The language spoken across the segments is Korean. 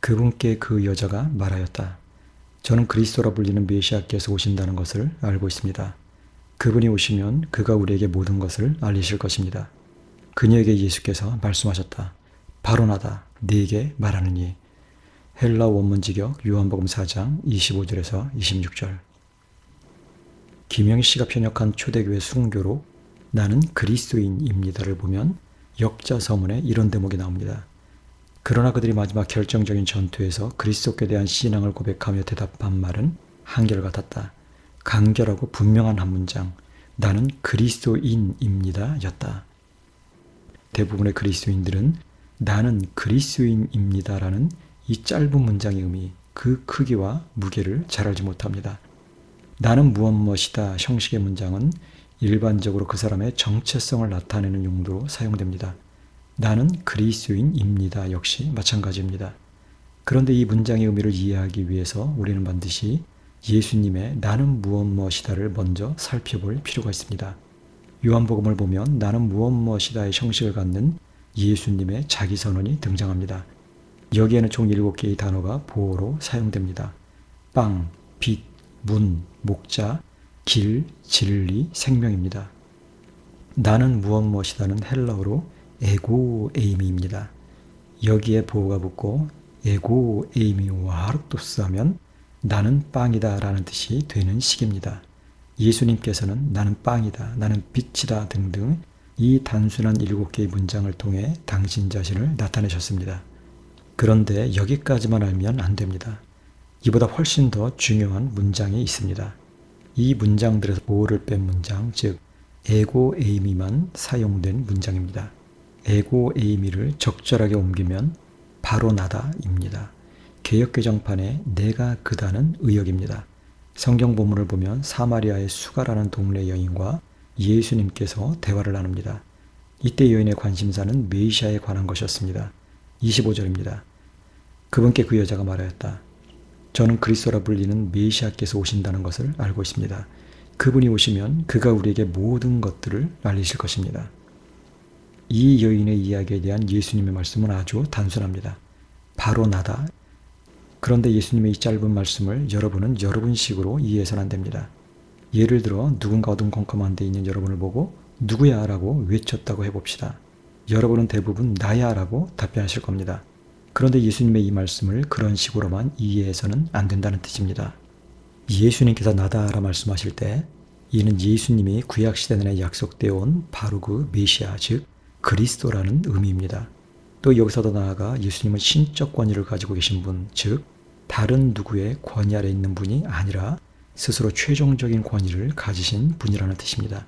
그분께 그 여자가 말하였다. 저는 그리스도라 불리는 메시아께서 오신다는 것을 알고 있습니다. 그분이 오시면 그가 우리에게 모든 것을 알리실 것입니다. 그녀에게 예수께서 말씀하셨다. 바로 나다. 네게 말하느니. 헬라 원문 직역 요한복음 4장 25절에서 26절. 김영희 씨가 편역한 초대교회 순교로 나는 그리스도인입니다를 보면 역자 서문에 이런 대목이 나옵니다. 그러나 그들이 마지막 결정적인 전투에서 그리스도께 대한 신앙을 고백하며 대답한 말은 한결같았다. 간결하고 분명한 한 문장, 나는 그리스도인입니다 였다. 대부분의 그리스도인들은 나는 그리스도인입니다라는 이 짧은 문장의 의미, 그 크기와 무게를 잘 알지 못합니다. 나는 무엇이다 형식의 문장은 일반적으로 그 사람의 정체성을 나타내는 용도로 사용됩니다. 나는 그리스도인입니다 역시 마찬가지입니다. 그런데 이 문장의 의미를 이해하기 위해서 우리는 반드시 예수님의 나는 무엇이다를 먼저 살펴볼 필요가 있습니다. 요한복음을 보면 나는 무엇이다의 형식을 갖는 예수님의 자기선언이 등장합니다. 여기에는 총 7개의 단어가 보어로 사용됩니다. 빵, 빛, 문, 목자, 길, 진리, 생명입니다. 나는 무엇이다는 헬라어로 에고 에이미입니다. 여기에 보어가 붙고 에고 에이미와 하르토스 하면 나는 빵이다 라는 뜻이 되는 식입니다. 예수님께서는 나는 빵이다, 나는 빛이다 등등 이 단순한 7개의 문장을 통해 당신 자신을 나타내셨습니다. 그런데 여기까지만 알면 안 됩니다. 이보다 훨씬 더 중요한 문장이 있습니다. 이 문장들에서 보어를 뺀 문장, 즉 에고 에이미만 사용된 문장입니다. 에고 에이미를 적절하게 옮기면 바로 나다입니다. 개역개정판에 내가 그다는 의역입니다. 성경 본문을 보면 사마리아의 수가라는 동네 여인과 예수님께서 대화를 나눕니다. 이때 여인의 관심사는 메시아에 관한 것이었습니다. 25절입니다. 그분께 그 여자가 말하였다. 저는 그리스도라 불리는 메시아께서 오신다는 것을 알고 있습니다. 그분이 오시면 그가 우리에게 모든 것들을 알리실 것입니다. 이 여인의 이야기에 대한 예수님의 말씀은 아주 단순합니다. 바로 나다. 그런데 예수님의 이 짧은 말씀을 여러분은 여러분식으로 이해해서는 안 됩니다. 예를 들어 누군가 어둠컴컴한 데 있는 여러분을 보고 누구야? 라고 외쳤다고 해봅시다. 여러분은 대부분 나야 라고 답변하실 겁니다. 그런데 예수님의 이 말씀을 그런 식으로만 이해해서는 안 된다는 뜻입니다. 예수님께서 나다라 말씀하실 때 이는 예수님이 구약시대 내내 약속되어 온 바로 그 메시아 즉 그리스도라는 의미입니다. 또 여기서 더 나아가 예수님은 신적 권위를 가지고 계신 분, 즉 다른 누구의 권위 아래 있는 분이 아니라 스스로 최종적인 권위를 가지신 분이라는 뜻입니다.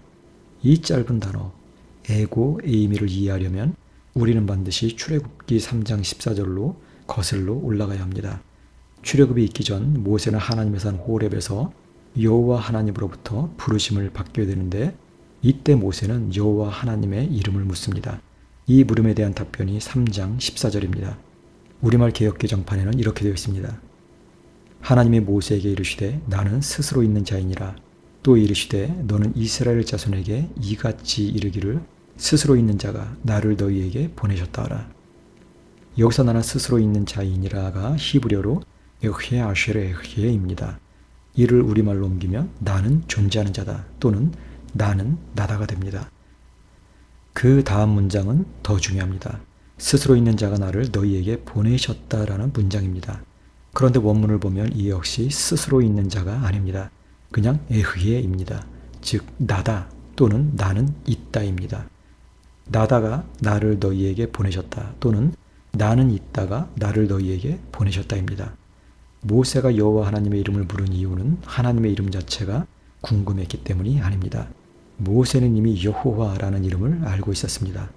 이 짧은 단어 에고 에이미를 이해하려면 우리는 반드시 출애굽기 3장 14절로 거슬러 올라가야 합니다. 출애굽이 있기 전 모세는 하나님의 산 호렙에서 여호와 하나님으로부터 부르심을 받게 되는데 이때 모세는 여호와 하나님의 이름을 묻습니다. 이 물음에 대한 답변이 3장 14절입니다. 우리말 개역개정판에는 이렇게 되어 있습니다. 하나님이 모세에게 이르시되 나는 스스로 있는 자이니라. 또 이르시되 너는 이스라엘 자손에게 이같이 이르기를 스스로 있는 자가 나를 너희에게 보내셨다 하라. 여기서 나는 스스로 있는 자이니라가 히브리어로 에흐에 아쉐레에흐에입니다. 이를 우리말로 옮기면 나는 존재하는 자다 또는 나는 나다가 됩니다. 그 다음 문장은 더 중요합니다. 스스로 있는 자가 나를 너희에게 보내셨다라는 문장입니다. 그런데 원문을 보면 이 역시 스스로 있는 자가 아닙니다. 그냥 에흐에입니다. 즉 나다 또는 나는 있다입니다. 나다가 나를 너희에게 보내셨다 또는 나는 있다가 나를 너희에게 보내셨다입니다. 모세가 여호와 하나님의 이름을 부른 이유는 하나님의 이름 자체가 궁금했기 때문이 아닙니다. 모세는 이미 여호와라는 이름을 알고 있었습니다.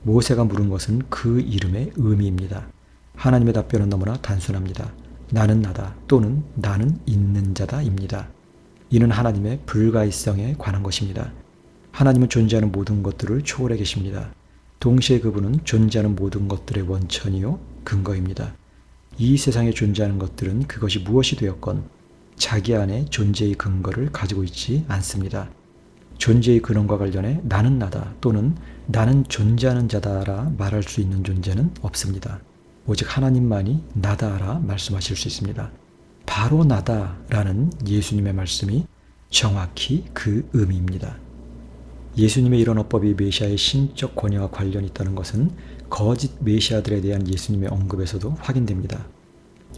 모세가 물은 것은 그 이름의 의미입니다. 하나님의 답변은 너무나 단순합니다. 나는 나다 또는 나는 있는 자다입니다. 이는 하나님의 불가이성에 관한 것입니다. 하나님은 존재하는 모든 것들을 초월해 계십니다. 동시에 그분은 존재하는 모든 것들의 원천이요 근거입니다. 이 세상에 존재하는 것들은 그것이 무엇이 되었건 자기 안에 존재의 근거를 가지고 있지 않습니다. 존재의 근원과 관련해 나는 나다 또는 나는 존재하는 자다라 말할 수 있는 존재는 없습니다. 오직 하나님만이 나다라 말씀하실 수 있습니다. 바로 나다라는 예수님의 말씀이 정확히 그 의미입니다. 예수님의 이런 어법이 메시아의 신적 권위와 관련이 있다는 것은 거짓 메시아들에 대한 예수님의 언급에서도 확인됩니다.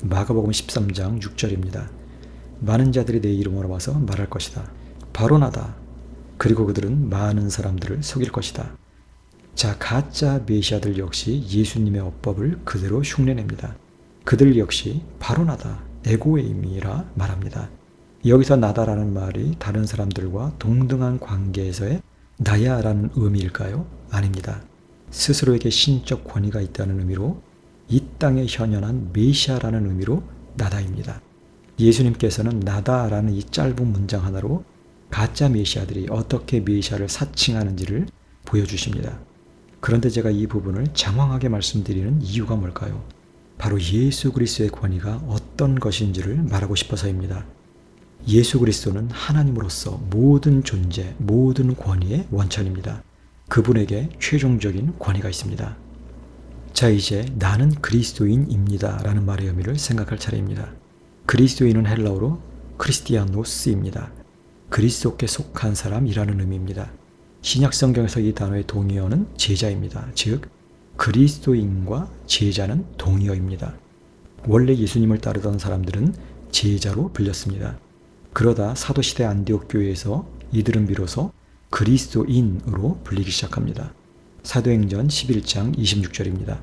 마가복음 13장 6절입니다. 많은 자들이 내 이름으로 와서 말할 것이다. 바로 나다. 그리고 그들은 많은 사람들을 속일 것이다. 자, 가짜 메시아들 역시 예수님의 어법을 그대로 흉내냅니다. 그들 역시 바로 나다, 에고에임이라 말합니다. 여기서 나다라는 말이 다른 사람들과 동등한 관계에서의 나야라는 의미일까요? 아닙니다. 스스로에게 신적 권위가 있다는 의미로 이 땅에 현현한 메시아라는 의미로 나다입니다. 예수님께서는 나다라는 이 짧은 문장 하나로 가짜 메시아들이 어떻게 메시아를 사칭하는지를 보여주십니다. 그런데 제가 이 부분을 장황하게 말씀드리는 이유가 뭘까요? 바로 예수 그리스도의 권위가 어떤 것인지를 말하고 싶어서입니다. 예수 그리스도는 하나님으로서 모든 존재, 모든 권위의 원천입니다. 그분에게 최종적인 권위가 있습니다. 자, 이제 나는 그리스도인입니다 라는 말의 의미를 생각할 차례입니다. 그리스도인은 헬라어로 크리스티아노스입니다. 그리스도께 속한 사람이라는 의미입니다. 신약 성경에서 이 단어의 동의어는 제자입니다. 즉 그리스도인과 제자는 동의어입니다. 원래 예수님을 따르던 사람들은 제자로 불렸습니다. 그러다 사도시대 안디옥 교회에서 이들은 비로소 그리스도인으로 불리기 시작합니다. 사도행전 11장 26절입니다.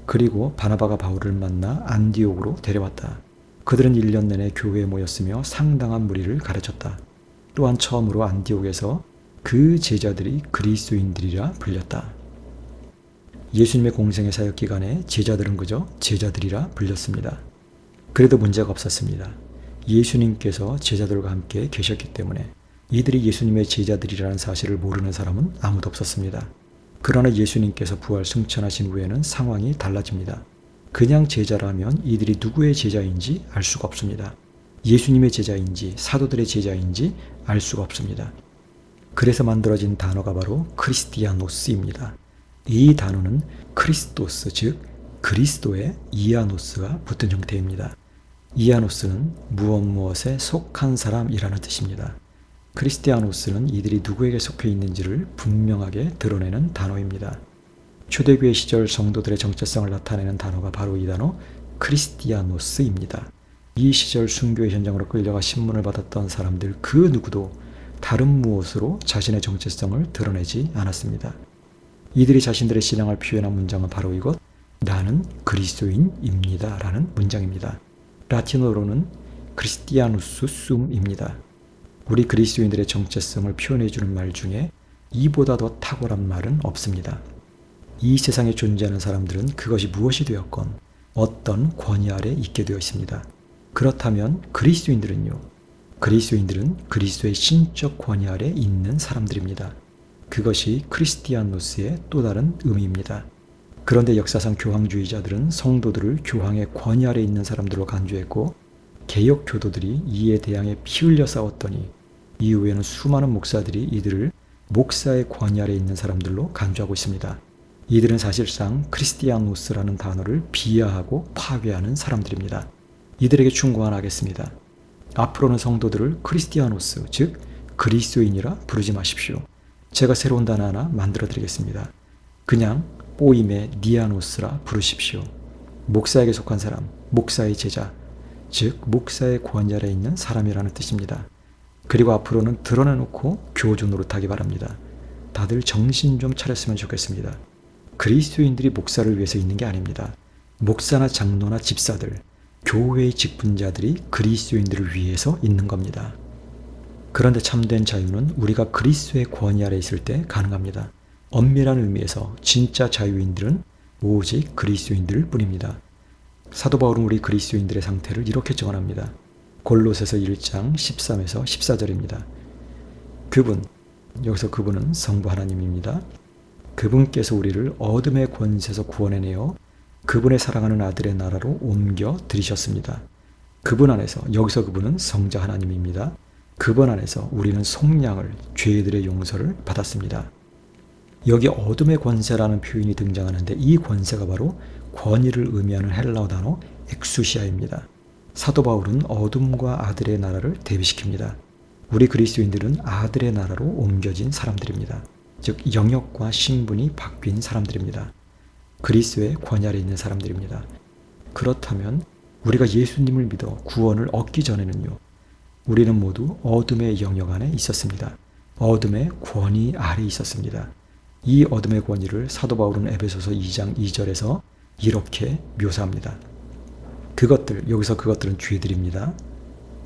그리고 바나바가 바울을 만나 안디옥으로 데려왔다. 그들은 1년 내내 교회에 모였으며 상당한 무리를 가르쳤다. 또한 처음으로 안디옥에서 그 제자들이 그리스도인들이라 불렸다. 예수님의 공생의 사역 기간에 제자들은 그저 제자들이라 불렸습니다. 그래도 문제가 없었습니다. 예수님께서 제자들과 함께 계셨기 때문에 이들이 예수님의 제자들이라는 사실을 모르는 사람은 아무도 없었습니다. 그러나 예수님께서 부활 승천하신 후에는 상황이 달라집니다. 그냥 제자라면 이들이 누구의 제자인지 알 수가 없습니다. 예수님의 제자인지 사도들의 제자인지 알 수가 없습니다. 그래서 만들어진 단어가 바로 크리스티아노스입니다. 이 단어는 크리스토스, 즉 그리스도의 이아노스가 붙은 형태입니다. 이아노스는 무엇에 속한 사람이라는 뜻입니다. 크리스티아노스는 이들이 누구에게 속해 있는지를 분명하게 드러내는 단어입니다. 초대교회 시절 성도들의 정체성을 나타내는 단어가 바로 이 단어 크리스티아노스입니다. 이 시절 순교의 현장으로 끌려가 신문을 받았던 사람들 그 누구도 다른 무엇으로 자신의 정체성을 드러내지 않았습니다. 이들이 자신들의 신앙을 표현한 문장은 바로 이것, 나는 그리스도인입니다 라는 문장입니다. 라틴어로는 크리스티아누스 숨입니다. 우리 그리스도인들의 정체성을 표현해주는 말 중에 이보다 더 탁월한 말은 없습니다. 이 세상에 존재하는 사람들은 그것이 무엇이 되었건 어떤 권위 아래 있게 되어 있습니다. 그렇다면 그리스도인들은요? 그리스도인들은 그리스도의 신적 권위 아래 있는 사람들입니다. 그것이 크리스티아노스의 또 다른 의미입니다. 그런데 역사상 교황주의자들은 성도들을 교황의 권위 아래 있는 사람들로 간주했고 개혁 교도들이 이에 대항해 피 흘려 싸웠더니 이후에는 수많은 목사들이 이들을 목사의 권위 아래 있는 사람들로 간주하고 있습니다. 이들은 사실상 크리스티아노스라는 단어를 비하하고 파괴하는 사람들입니다. 이들에게 충고하겠습니다. 앞으로는 성도들을 크리스티아노스, 즉 그리스도인이라 부르지 마십시오. 제가 새로운 단어 하나 만들어 드리겠습니다. 그냥 뽀임의 니아노스라 부르십시오. 목사에게 속한 사람, 목사의 제자, 즉 목사의 권위 아래 있는 사람이라는 뜻입니다. 그리고 앞으로는 드러내놓고 교주 노릇하기 바랍니다. 다들 정신 좀 차렸으면 좋겠습니다. 그리스도인들이 목사를 위해서 있는 게 아닙니다. 목사나 장로나 집사들, 교회의 직분자들이 그리스도인들을 위해서 있는 겁니다. 그런데 참된 자유는 우리가 그리스도의 권위 아래 있을 때 가능합니다. 엄밀한 의미에서 진짜 자유인들은 오직 그리스도인들일 뿐입니다. 사도 바울은 우리 그리스도인들의 상태를 이렇게 전합니다. 골로새서 1장 13에서 14절입니다. 여기서 그분은 성부 하나님입니다. 그분께서 우리를 어둠의 권세에서 구원해내어 그분의 사랑하는 아들의 나라로 옮겨 들이셨습니다. 그분 안에서, 여기서 그분은 성자 하나님입니다. 그분 안에서 우리는 속량을, 죄들의 용서를 받았습니다. 여기 어둠의 권세라는 표현이 등장하는데 이 권세가 바로 권위를 의미하는 헬라어 단어 엑수시아입니다. 사도 바울은 어둠과 아들의 나라를 대비시킵니다. 우리 그리스도인들은 아들의 나라로 옮겨진 사람들입니다. 즉 영역과 신분이 바뀐 사람들입니다. 그리스도의 권위 아래 있는 사람들입니다. 그렇다면 우리가 예수님을 믿어 구원을 얻기 전에는요, 우리는 모두 어둠의 영역 안에 있었습니다. 어둠의 권위 아래 있었습니다. 이 어둠의 권위를 사도 바울은 에베소서 2장 2절에서 이렇게 묘사합니다. 여기서 그것들은 죄들입니다.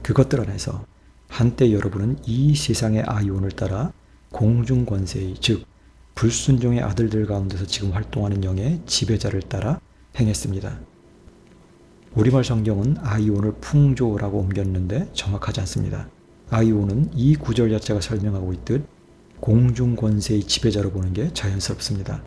그것들 안에서 한때 여러분은 이 세상의 아이온을 따라 공중권세의 즉 불순종의 아들들 가운데서 지금 활동하는 영의 지배자를 따라 행했습니다. 우리말 성경은 아이온을 풍조라고 옮겼는데 정확하지 않습니다. 아이온은 이 구절 자체가 설명하고 있듯 공중권세의 지배자로 보는 게 자연스럽습니다.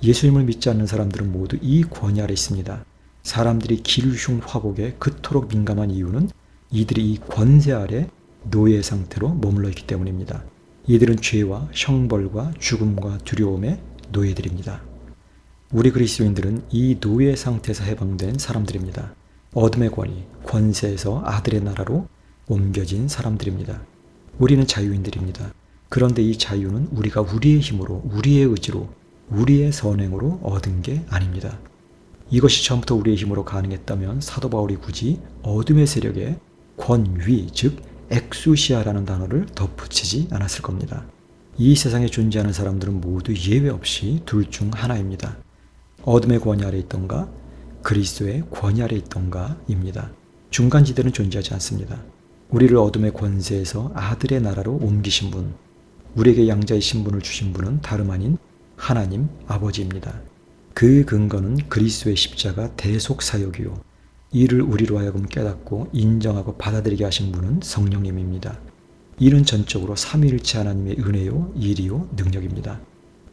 예수님을 믿지 않는 사람들은 모두 이 권위 아래 있습니다. 사람들이 길흉 화복에 그토록 민감한 이유는 이들이 이 권세 아래 노예 상태로 머물러 있기 때문입니다. 이들은 죄와 형벌과 죽음과 두려움의 노예들입니다. 우리 그리스도인들은 이 노예 상태에서 해방된 사람들입니다. 어둠의 권위, 권세에서 아들의 나라로 옮겨진 사람들입니다. 우리는 자유인들입니다. 그런데 이 자유는 우리가 우리의 힘으로, 우리의 의지로, 우리의 선행으로 얻은 게 아닙니다. 이것이 처음부터 우리의 힘으로 가능했다면 사도 바울이 굳이 어둠의 세력에 권위, 즉 엑수시아라는 단어를 덧붙이지 않았을 겁니다. 이 세상에 존재하는 사람들은 모두 예외 없이 둘 중 하나입니다. 어둠의 권위 아래 있던가 그리스도의 권위 아래 있던가입니다. 중간지대는 존재하지 않습니다. 우리를 어둠의 권세에서 아들의 나라로 옮기신 분, 우리에게 양자의 신분을 주신 분은 다름 아닌 하나님 아버지입니다. 그 근거는 그리스도의 십자가 대속사역이요, 이를 우리로 하여금 깨닫고 인정하고 받아들이게 하신 분은 성령님입니다. 이는 전적으로 삼위일체 하나님의 은혜요, 일이요, 능력입니다.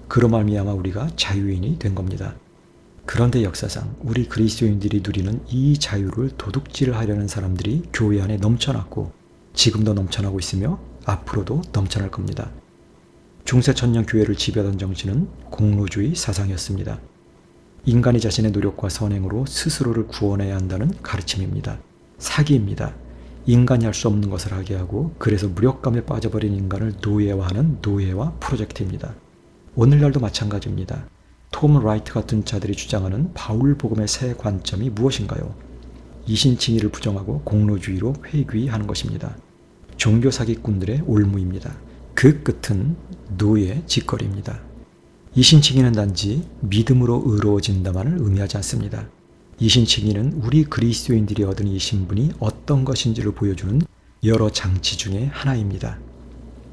그로 말미암아 우리가 자유인이 된 겁니다. 그런데 역사상 우리 그리스도인들이 누리는 이 자유를 도둑질하려는 사람들이 교회 안에 넘쳐났고 지금도 넘쳐나고 있으며 앞으로도 넘쳐날 겁니다. 중세 천년 교회를 지배하던 정신은 공로주의 사상이었습니다. 인간이 자신의 노력과 선행으로 스스로를 구원해야 한다는 가르침입니다. 사기입니다. 인간이 할 수 없는 것을 하게 하고 그래서 무력감에 빠져버린 인간을 노예화하는 노예화 프로젝트입니다. 오늘날도 마찬가지입니다. 톰 라이트 같은 자들이 주장하는 바울 복음의 새 관점이 무엇인가요? 이신칭의를 부정하고 공로주의로 회귀하는 것입니다. 종교 사기꾼들의 올무입니다. 그 끝은 노예 짓거리입니다. 이신칭의는 단지 믿음으로 의로워진다만을 의미하지 않습니다. 이신칭의는 우리 그리스도인들이 얻은 이 신분이 어떤 것인지를 보여주는 여러 장치 중에 하나입니다.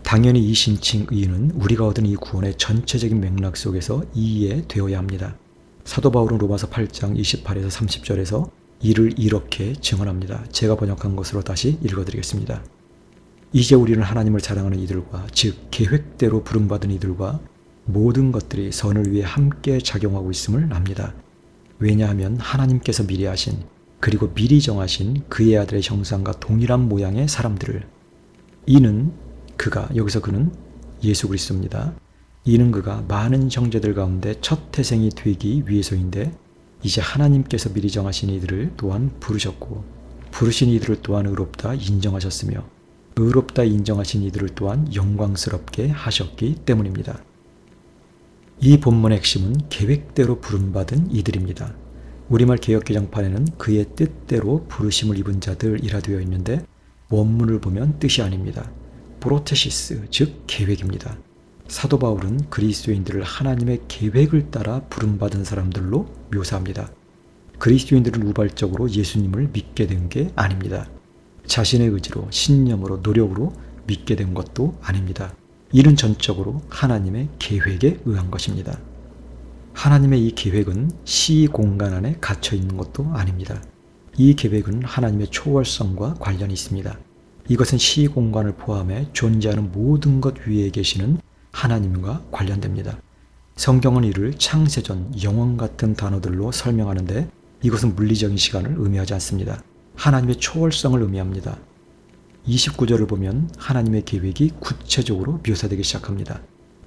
당연히 이신칭의는 우리가 얻은 이 구원의 전체적인 맥락 속에서 이해되어야 합니다. 사도 바울은 로마서 8장 28에서 30절에서 이를 이렇게 증언합니다. 제가 번역한 것으로 다시 읽어드리겠습니다. 이제 우리는 하나님을 사랑하는 이들과 즉 계획대로 부름받은 이들과 모든 것들이 선을 위해 함께 작용하고 있음을 압니다. 왜냐하면 하나님께서 미리 하신 그리고 미리 정하신 그의 아들의 형상과 동일한 모양의 사람들을 여기서 그는 예수 그리스도입니다. 이는 그가 많은 형제들 가운데 첫 태생이 되기 위해서인데 이제 하나님께서 미리 정하신 이들을 또한 부르셨고 부르신 이들을 또한 의롭다 인정하셨으며 의롭다 인정하신 이들을 또한 영광스럽게 하셨기 때문입니다. 이 본문의 핵심은 계획대로 부름받은 이들입니다. 우리말 개역개정판에는 그의 뜻대로 부르심을 입은 자들이라 되어 있는데 원문을 보면 뜻이 아닙니다. 프로테시스, 즉 계획입니다. 사도 바울은 그리스도인들을 하나님의 계획을 따라 부름받은 사람들로 묘사합니다. 그리스도인들은 우발적으로 예수님을 믿게 된 게 아닙니다. 자신의 의지로, 신념으로, 노력으로 믿게 된 것도 아닙니다. 이는 전적으로 하나님의 계획에 의한 것입니다. 하나님의 이 계획은 시공간 안에 갇혀 있는 것도 아닙니다. 이 계획은 하나님의 초월성과 관련이 있습니다. 이것은 시공간을 포함해 존재하는 모든 것 위에 계시는 하나님과 관련됩니다. 성경은 이를 창세전, 영원 같은 단어들로 설명하는데 이것은 물리적인 시간을 의미하지 않습니다. 하나님의 초월성을 의미합니다. 29절을 보면 하나님의 계획이 구체적으로 묘사되기 시작합니다.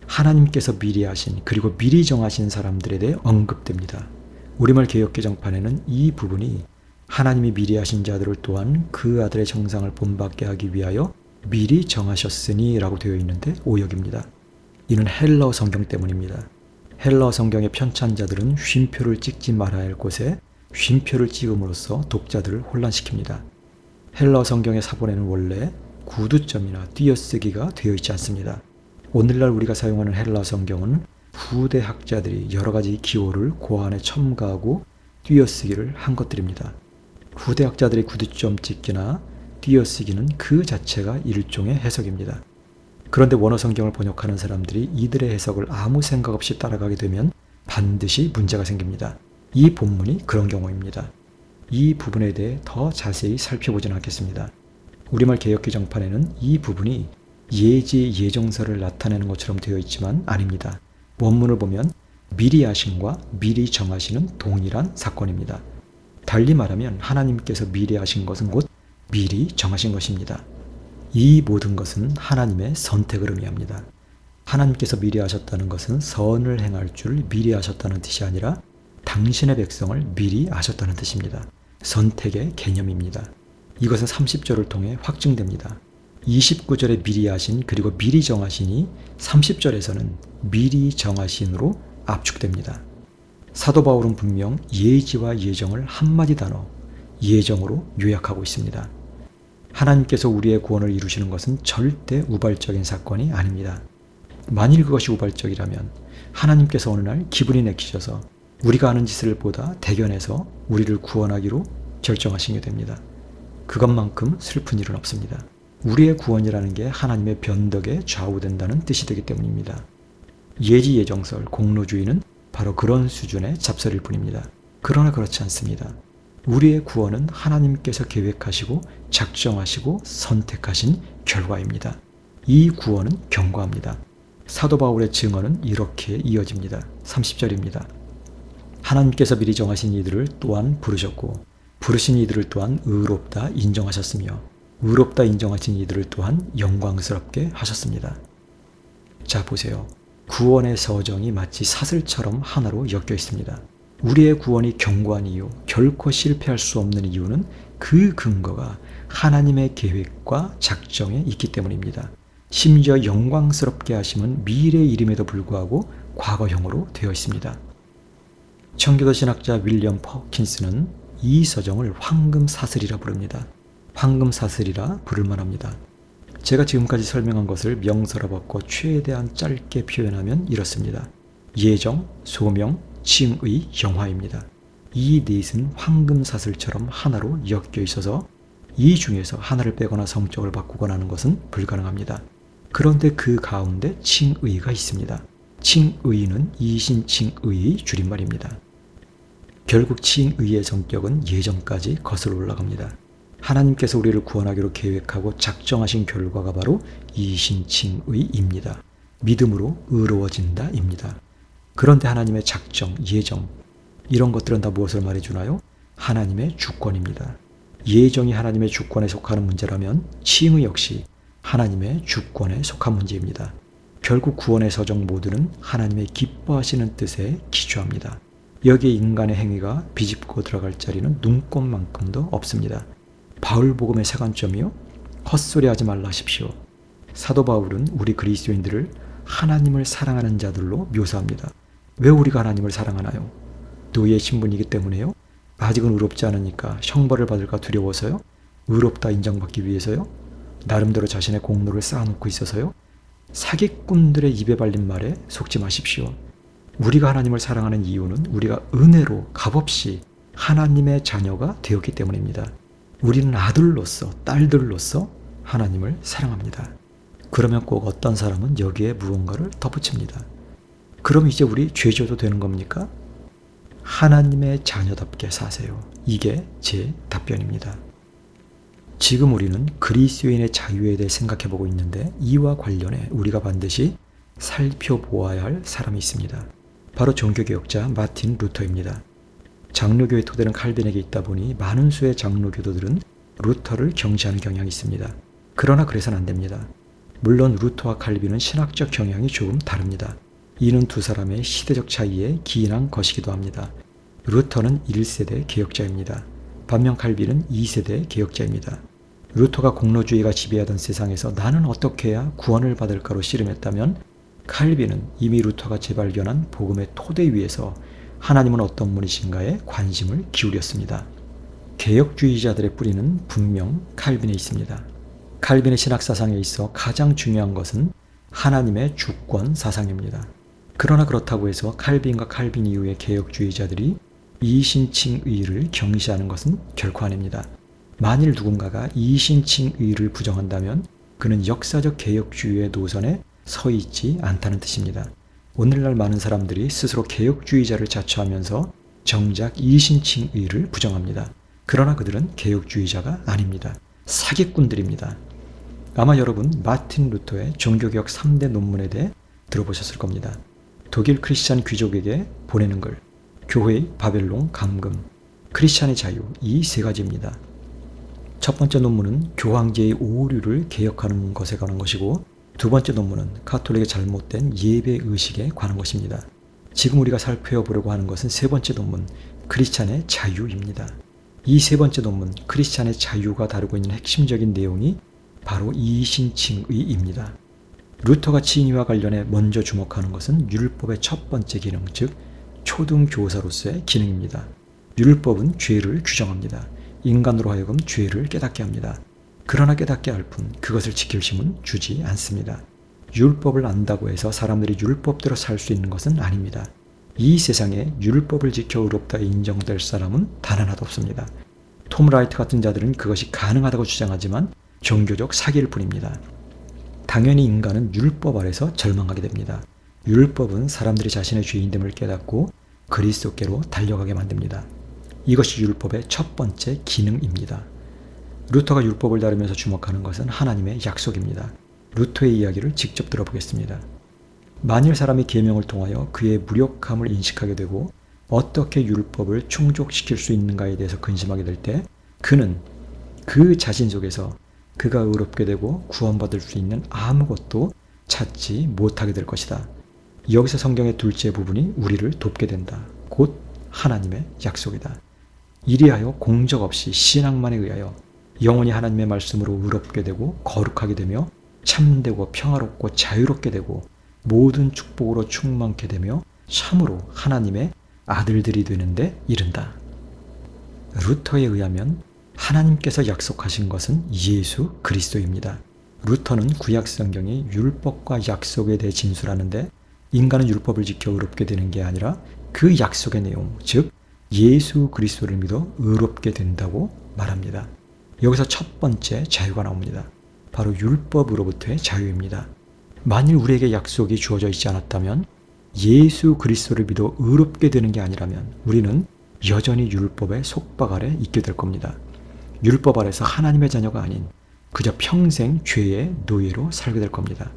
하나님께서 미리 하신 그리고 미리 정하신 사람들에 대해 언급됩니다. 우리말 개역개정판에는 이 부분이 하나님이 미리 하신 자들을 또한 그 아들의 정상을 본받게 하기 위하여 미리 정하셨으니 라고 되어 있는데 오역입니다. 이는 헬라어 성경 때문입니다. 헬라어 성경의 편찬자들은 쉼표를 찍지 말아야 할 곳에 쉼표를 찍음으로써 독자들을 혼란시킵니다. 헬라어 성경의 사본에는 원래 구두점이나 띄어쓰기가 되어 있지 않습니다. 오늘날 우리가 사용하는 헬라어 성경은 후대 학자들이 여러 가지 기호를 고안에 첨가하고 띄어쓰기를 한 것들입니다. 후대 학자들의 구두점 찍기나 띄어쓰기는 그 자체가 일종의 해석입니다. 그런데 원어 성경을 번역하는 사람들이 이들의 해석을 아무 생각 없이 따라가게 되면 반드시 문제가 생깁니다. 이 본문이 그런 경우입니다. 이 부분에 대해 더 자세히 살펴보지는 않겠습니다. 우리말 개역개정판에는 이 부분이 예지 예정서를 나타내는 것처럼 되어 있지만 아닙니다. 원문을 보면 미리 하심과 미리 정하시는 동일한 사건입니다. 달리 말하면 하나님께서 미리 하신 것은 곧 미리 정하신 것입니다. 이 모든 것은 하나님의 선택을 의미합니다. 하나님께서 미리 하셨다는 것은 선을 행할 줄 미리 하셨다는 뜻이 아니라 당신의 백성을 미리 아셨다는 뜻입니다. 선택의 개념입니다. 이것은 30절을 통해 확증됩니다. 29절에 미리 하신 그리고 미리 정하시니 30절에서는 미리 정하신으로 압축됩니다. 사도 바울은 분명 예지와 예정을 한마디 단어 예정으로 요약하고 있습니다. 하나님께서 우리의 구원을 이루시는 것은 절대 우발적인 사건이 아닙니다. 만일 그것이 우발적이라면 하나님께서 어느 날 기분이 내키셔서 우리가 하는 짓을 보다 대견해서 우리를 구원하기로 결정하신 게 됩니다. 그것만큼 슬픈 일은 없습니다. 우리의 구원이라는 게 하나님의 변덕에 좌우된다는 뜻이 되기 때문입니다. 예지 예정설, 공로주의는 바로 그런 수준의 잡설일 뿐입니다. 그러나 그렇지 않습니다. 우리의 구원은 하나님께서 계획하시고 작정하시고 선택하신 결과입니다. 이 구원은 견고합니다. 사도 바울의 증언은 이렇게 이어집니다. 30절입니다. 하나님께서 미리 정하신 이들을 또한 부르셨고 부르신 이들을 또한 의롭다 인정하셨으며 의롭다 인정하신 이들을 또한 영광스럽게 하셨습니다. 자 보세요. 구원의 서정이 마치 사슬처럼 하나로 엮여 있습니다. 우리의 구원이 견고한 이유, 결코 실패할 수 없는 이유는 그 근거가 하나님의 계획과 작정에 있기 때문입니다. 심지어 영광스럽게 하심은 미래 이름에도 불구하고 과거형으로 되어 있습니다. 청교도 신학자 윌리엄 퍼킨스는 이 서정을 황금사슬이라 부릅니다. 황금사슬이라 부를 만합니다. 제가 지금까지 설명한 것을 명사로 바꿔 최대한 짧게 표현하면 이렇습니다. 예정, 소명, 칭의, 영화입니다. 이 넷은 황금사슬처럼 하나로 엮여 있어서 이 중에서 하나를 빼거나 성격을 바꾸거나 하는 것은 불가능합니다. 그런데 그 가운데 칭의가 있습니다. 칭의는 이신칭의의 줄임말입니다. 결국 칭의의 성격은 예정까지 거슬러 올라갑니다. 하나님께서 우리를 구원하기로 계획하고 작정하신 결과가 바로 이신칭의입니다. 믿음으로 의로워진다입니다. 그런데 하나님의 작정, 예정 이런 것들은 다 무엇을 말해주나요? 하나님의 주권입니다. 예정이 하나님의 주권에 속하는 문제라면 칭의 역시 하나님의 주권에 속한 문제입니다. 결국 구원의 서정 모두는 하나님의 기뻐하시는 뜻에 기초합니다. 여기에 인간의 행위가 비집고 들어갈 자리는 눈꼽만큼도 없습니다. 바울복음의 세관점이요? 헛소리하지 말라 하십시오. 사도 바울은 우리 그리스도인들을 하나님을 사랑하는 자들로 묘사합니다. 왜 우리가 하나님을 사랑하나요? 노예 신분이기 때문에요? 아직은 의롭지 않으니까 형벌을 받을까 두려워서요? 의롭다 인정받기 위해서요? 나름대로 자신의 공로를 쌓아놓고 있어서요? 사기꾼들의 입에 발린 말에 속지 마십시오. 우리가 하나님을 사랑하는 이유는 우리가 은혜로 값없이 하나님의 자녀가 되었기 때문입니다. 우리는 아들로서 딸들로서 하나님을 사랑합니다. 그러면 꼭 어떤 사람은 여기에 무언가를 덧붙입니다. 그럼 이제 우리 죄져도 되는 겁니까? 하나님의 자녀답게 사세요. 이게 제 답변입니다. 지금 우리는 그리스도인의 자유에 대해 생각해보고 있는데 이와 관련해 우리가 반드시 살펴보아야 할 사람이 있습니다. 바로 종교개혁자 마틴 루터입니다. 장로교의 토대는 칼빈에게 있다 보니 많은 수의 장로교도들은 루터를 경시하는 경향이 있습니다. 그러나 그래서는 안 됩니다. 물론 루터와 칼빈은 신학적 경향이 조금 다릅니다. 이는 두 사람의 시대적 차이에 기인한 것이기도 합니다. 루터는 1세대 개혁자입니다. 반면 칼빈은 2세대 개혁자입니다. 루터가 공로주의가 지배하던 세상에서 나는 어떻게 해야 구원을 받을까로 씨름했다면 칼빈은 이미 루터가 재발견한 복음의 토대 위에서 하나님은 어떤 분이신가에 관심을 기울였습니다. 개혁주의자들의 뿌리는 분명 칼빈에 있습니다. 칼빈의 신학사상에 있어 가장 중요한 것은 하나님의 주권 사상입니다. 그러나 그렇다고 해서 칼빈과 칼빈 이후의 개혁주의자들이 이신칭의를 경시하는 것은 결코 아닙니다. 만일 누군가가 이신칭의를 부정한다면 그는 역사적 개혁주의의 노선에 서 있지 않다는 뜻입니다. 오늘날 많은 사람들이 스스로 개혁주의자를 자처하면서 정작 이신칭의를 부정합니다. 그러나 그들은 개혁주의자가 아닙니다. 사기꾼들입니다. 아마 여러분 마틴 루터의 종교개혁 3대 논문에 대해 들어보셨을 겁니다. 독일 크리스찬 귀족에게 보내는 글, 교회의 바벨론 감금, 크리스찬의 자유, 이 세 가지입니다. 첫 번째 논문은 교황제의 오류를 개혁하는 것에 관한 것이고 두 번째 논문은 가톨릭의 잘못된 예배 의식에 관한 것입니다. 지금 우리가 살펴보려고 하는 것은 세 번째 논문, 크리스찬의 자유입니다. 이 세 번째 논문, 크리스찬의 자유가 다루고 있는 핵심적인 내용이 바로 이신칭의입니다. 루터가 칭의와 관련해 먼저 주목하는 것은 율법의 첫 번째 기능, 즉 초등교사로서의 기능입니다. 율법은 죄를 규정합니다. 인간으로 하여금 죄를 깨닫게 합니다. 그러나 깨닫게 할 뿐 그것을 지킬 힘은 주지 않습니다. 율법을 안다고 해서 사람들이 율법대로 살 수 있는 것은 아닙니다. 이 세상에 율법을 지켜 의롭다 인정될 사람은 단 하나도 없습니다. 톰 라이트 같은 자들은 그것이 가능하다고 주장하지만 종교적 사기일 뿐입니다. 당연히 인간은 율법 아래서 절망하게 됩니다. 율법은 사람들이 자신의 죄인됨을 깨닫고 그리스도께로 달려가게 만듭니다. 이것이 율법의 첫 번째 기능입니다. 루터가 율법을 다루면서 주목하는 것은 하나님의 약속입니다. 루터의 이야기를 직접 들어보겠습니다. 만일 사람이 계명을 통하여 그의 무력함을 인식하게 되고 어떻게 율법을 충족시킬 수 있는가에 대해서 근심하게 될 때 그는 그 자신 속에서 그가 의롭게 되고 구원받을 수 있는 아무것도 찾지 못하게 될 것이다. 여기서 성경의 둘째 부분이 우리를 돕게 된다. 곧 하나님의 약속이다. 이리하여 공적 없이 신앙만에 의하여 영원히 하나님의 말씀으로 의롭게 되고 거룩하게 되며 참되고 평화롭고 자유롭게 되고 모든 축복으로 충만케 되며 참으로 하나님의 아들들이 되는데 이른다. 루터에 의하면 하나님께서 약속하신 것은 예수 그리스도입니다. 루터는 구약 성경이 율법과 약속에 대해 진술하는데 인간은 율법을 지켜 의롭게 되는 게 아니라 그 약속의 내용, 즉 예수 그리스도를 믿어 의롭게 된다고 말합니다. 여기서 첫 번째 자유가 나옵니다. 바로 율법으로부터의 자유입니다. 만일 우리에게 약속이 주어져 있지 않았다면 예수 그리스도를 믿어 의롭게 되는 게 아니라면 우리는 여전히 율법의 속박 아래 있게 될 겁니다. 율법 아래서 하나님의 자녀가 아닌 그저 평생 죄의 노예로 살게 될 겁니다.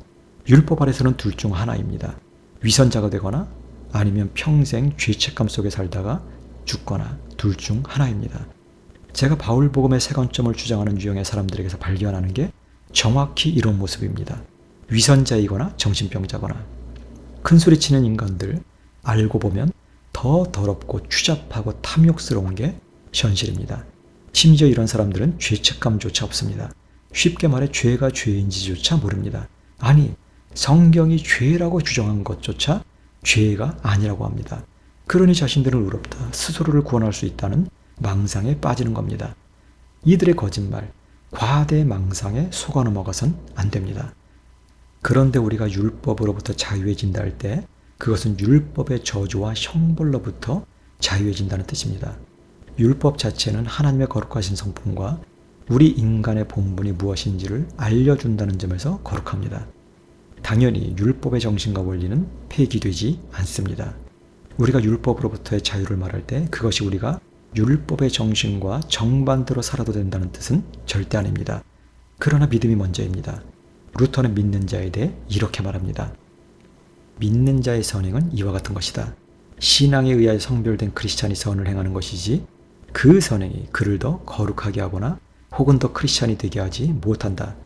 율법 아래서는 둘 중 하나입니다. 위선자가 되거나 아니면 평생 죄책감 속에 살다가 죽거나 둘 중 하나입니다. 제가 바울복음의 세 관점을 주장하는 유형의 사람들에게서 발견하는 게 정확히 이런 모습입니다. 위선자이거나 정신병자거나 큰소리치는 인간들 알고 보면 더 더럽고 추잡하고 탐욕스러운 게 현실입니다. 심지어 이런 사람들은 죄책감조차 없습니다. 쉽게 말해 죄가 죄인지조차 모릅니다. 아니, 성경이 죄라고 주장한 것조차 죄가 아니라고 합니다. 그러니 자신들은 의롭다, 스스로를 구원할 수 있다는 망상에 빠지는 겁니다. 이들의 거짓말, 과대 망상에 속아 넘어가선 안 됩니다. 그런데 우리가 율법으로부터 자유해진다 할 때 그것은 율법의 저주와 형벌로부터 자유해진다는 뜻입니다. 율법 자체는 하나님의 거룩하신 성품과 우리 인간의 본분이 무엇인지를 알려준다는 점에서 거룩합니다. 당연히 율법의 정신과 원리는 폐기되지 않습니다. 우리가 율법으로부터의 자유를 말할 때 그것이 우리가 율법의 정신과 정반대로 살아도 된다는 뜻은 절대 아닙니다. 그러나 믿음이 먼저입니다. 루터는 믿는 자에 대해 이렇게 말합니다. 믿는 자의 선행은 이와 같은 것이다. 신앙에 의하여 성별된 크리스찬이 선을 행하는 것이지 그 선행이 그를 더 거룩하게 하거나 혹은 더 크리스찬이 되게 하지 못한다.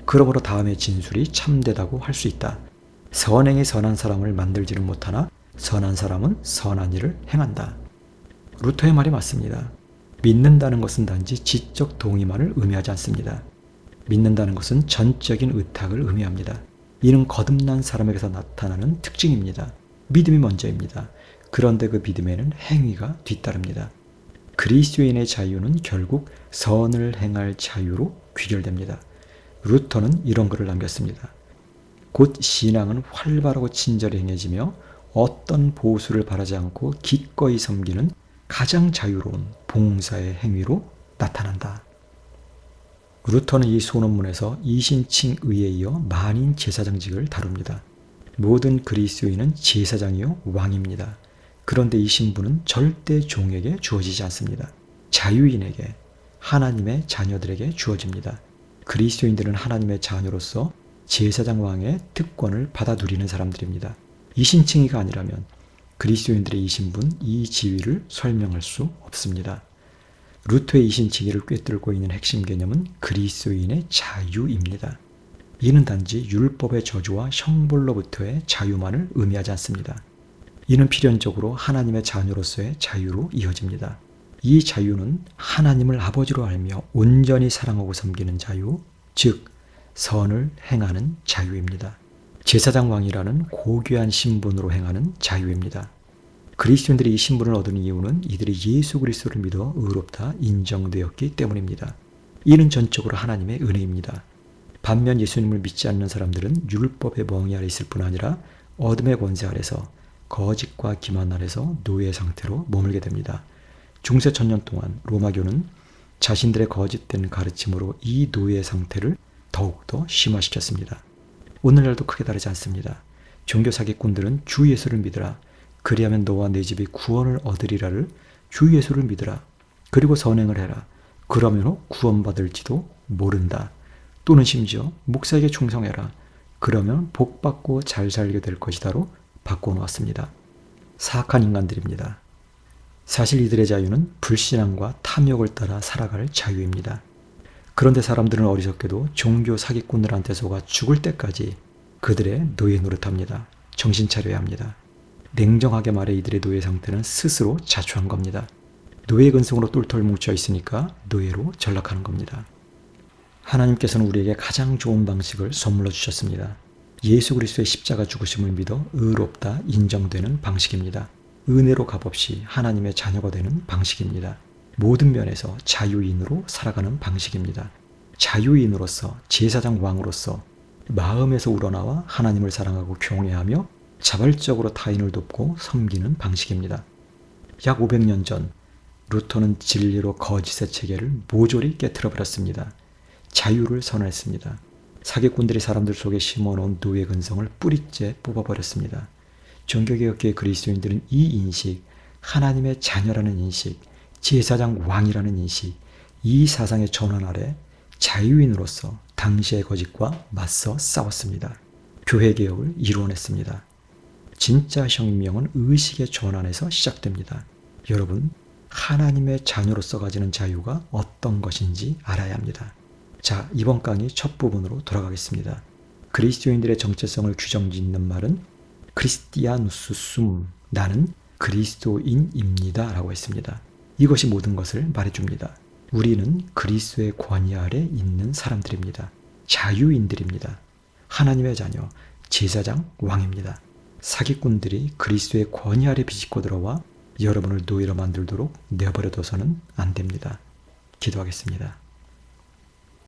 그러므로 다음의 진술이 참되다고 할 수 있다. 선행이 선한 사람을 만들지는 못하나 선한 사람은 선한 일을 행한다. 루터의 말이 맞습니다. 믿는다는 것은 단지 지적 동의만을 의미하지 않습니다. 믿는다는 것은 전적인 의탁을 의미합니다. 이는 거듭난 사람에게서 나타나는 특징입니다. 믿음이 먼저입니다. 그런데 그 믿음에는 행위가 뒤따릅니다. 그리스도인의 자유는 결국 선을 행할 자유로 귀결됩니다. 루터는 이런 글을 남겼습니다. 곧 신앙은 활발하고 친절히 행해지며 어떤 보수를 바라지 않고 기꺼이 섬기는 가장 자유로운 봉사의 행위로 나타난다. 루터는 이 소논문에서 이신칭 의에 이어 만인 제사장직을 다룹니다. 모든 그리스도인은 제사장이요 왕입니다. 그런데 이 신분은 절대 종에게 주어지지 않습니다. 자유인에게, 하나님의 자녀들에게 주어집니다. 그리스도인들은 하나님의 자녀로서 제사장 왕의 특권을 받아 누리는 사람들입니다. 이신칭의가 아니라면 그리스도인들의 이 신분, 이 지위를 설명할 수 없습니다. 루터의 이신칭의를 꿰뚫고 있는 핵심 개념은 그리스도인의 자유입니다. 이는 단지 율법의 저주와 형벌로부터의 자유만을 의미하지 않습니다. 이는 필연적으로 하나님의 자녀로서의 자유로 이어집니다. 이 자유는 하나님을 아버지로 알며 온전히 사랑하고 섬기는 자유, 즉 선을 행하는 자유입니다. 제사장 왕이라는 고귀한 신분으로 행하는 자유입니다. 그리스도인들이 이 신분을 얻은 이유는 이들이 예수 그리스도를 믿어 의롭다 인정되었기 때문입니다. 이는 전적으로 하나님의 은혜입니다. 반면 예수님을 믿지 않는 사람들은 율법의 멍에 아래 있을 뿐 아니라 어둠의 권세 아래서 거짓과 기만 아래서 노예 상태로 머물게 됩니다. 중세 천년 동안 로마교는 자신들의 거짓된 가르침으로 이 노예 상태를 더욱더 심화시켰습니다. 오늘날도 크게 다르지 않습니다. 종교 사기꾼들은 주 예수를 믿으라. 그리하면 너와 내 집이 구원을 얻으리라를 주 예수를 믿으라. 그리고 선행을 해라. 그러면 구원받을지도 모른다. 또는 심지어 목사에게 충성해라. 그러면 복받고 잘 살게 될 것이다로 바꿔놓았습니다. 사악한 인간들입니다. 사실 이들의 자유는 불신앙과 탐욕을 따라 살아갈 자유입니다. 그런데 사람들은 어리석게도 종교 사기꾼들한테 속아 죽을 때까지 그들의 노예 노릇합니다. 정신 차려야 합니다. 냉정하게 말해 이들의 노예 상태는 스스로 자초한 겁니다. 노예 근성으로 똘똘 뭉쳐 있으니까 노예로 전락하는 겁니다. 하나님께서는 우리에게 가장 좋은 방식을 선물로 주셨습니다. 예수 그리스도의 십자가 죽으심을 믿어 의롭다 인정되는 방식입니다. 은혜로 값없이 하나님의 자녀가 되는 방식입니다. 모든 면에서 자유인으로 살아가는 방식입니다. 자유인으로서 제사장 왕으로서 마음에서 우러나와 하나님을 사랑하고 경외하며 자발적으로 타인을 돕고 섬기는 방식입니다. 약 500년 전 루터는 진리로 거짓의 체계를 모조리 깨트려버렸습니다. 자유를 선언했습니다. 사기꾼들이 사람들 속에 심어놓은 노예 근성을 뿌리째 뽑아버렸습니다. 종교개혁계의 그리스도인들은 이 인식, 하나님의 자녀라는 인식, 제사장 왕이라는 인식, 이 사상의 전환 아래 자유인으로서 당시의 거짓과 맞서 싸웠습니다. 교회개혁을 이루어냈습니다. 진짜 혁명은 의식의 전환에서 시작됩니다. 여러분, 하나님의 자녀로서 가지는 자유가 어떤 것인지 알아야 합니다. 자, 이번 강의 첫 부분으로 돌아가겠습니다. 그리스도인들의 정체성을 규정짓는 말은 크리스티아누스 숨, 나는 그리스도인입니다 라고 했습니다. 이것이 모든 것을 말해줍니다. 우리는 그리스도의 권위 아래 있는 사람들입니다. 자유인들입니다. 하나님의 자녀, 제사장, 왕입니다. 사기꾼들이 그리스도의 권위 아래 비집고 들어와 여러분을 노예로 만들도록 내버려둬서는 안 됩니다. 기도하겠습니다.